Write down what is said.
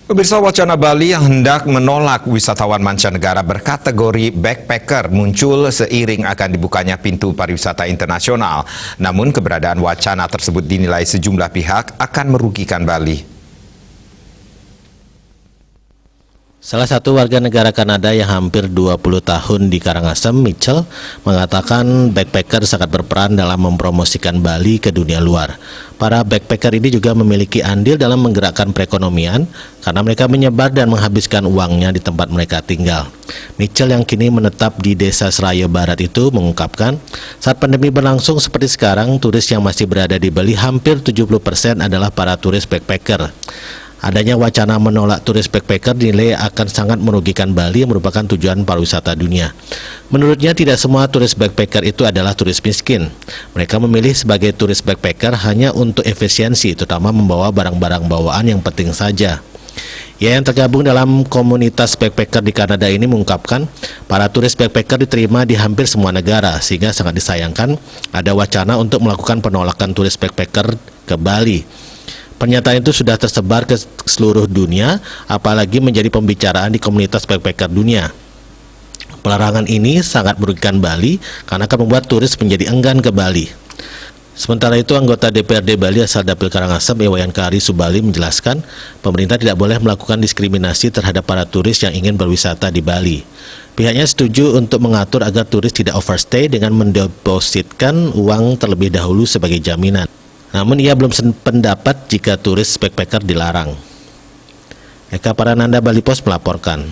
Pemirsa, wacana Bali yang hendak menolak wisatawan mancanegara berkategori backpacker muncul seiring akan dibukanya pintu pariwisata internasional. Namun keberadaan wacana tersebut dinilai sejumlah pihak akan merugikan Bali. Salah satu warga negara Kanada yang hampir 20 tahun di Karangasem, Mitchell, mengatakan backpacker sangat berperan dalam mempromosikan Bali ke dunia luar. Para backpacker ini juga memiliki andil dalam menggerakkan perekonomian karena mereka menyebar dan menghabiskan uangnya di tempat mereka tinggal. Mitchell yang kini menetap di Desa Seraya Barat itu mengungkapkan, saat pandemi berlangsung seperti sekarang, turis yang masih berada di Bali hampir 70% adalah para turis backpacker. Adanya wacana menolak turis backpacker dinilai akan sangat merugikan Bali yang merupakan tujuan pariwisata dunia. Menurutnya tidak semua turis backpacker itu adalah turis miskin. Mereka memilih sebagai turis backpacker hanya untuk efisiensi, terutama membawa barang-barang bawaan yang penting saja. Ia yang tergabung dalam komunitas backpacker di Kanada ini mengungkapkan, para turis backpacker diterima di hampir semua negara, sehingga sangat disayangkan ada wacana untuk melakukan penolakan turis backpacker ke Bali. Pernyataan itu sudah tersebar ke seluruh dunia, apalagi menjadi pembicaraan di komunitas backpacker dunia. Pelarangan ini sangat merugikan Bali karena akan membuat turis menjadi enggan ke Bali. Sementara itu, anggota DPRD Bali asal Dapil Karangasem, Iwayan Kari Subali menjelaskan, pemerintah tidak boleh melakukan diskriminasi terhadap para turis yang ingin berwisata di Bali. Pihaknya setuju untuk mengatur agar turis tidak overstay dengan mendepositkan uang terlebih dahulu sebagai jaminan. Namun ia belum sependapat jika turis backpacker dilarang. Eka Parananda, Bali Pos melaporkan.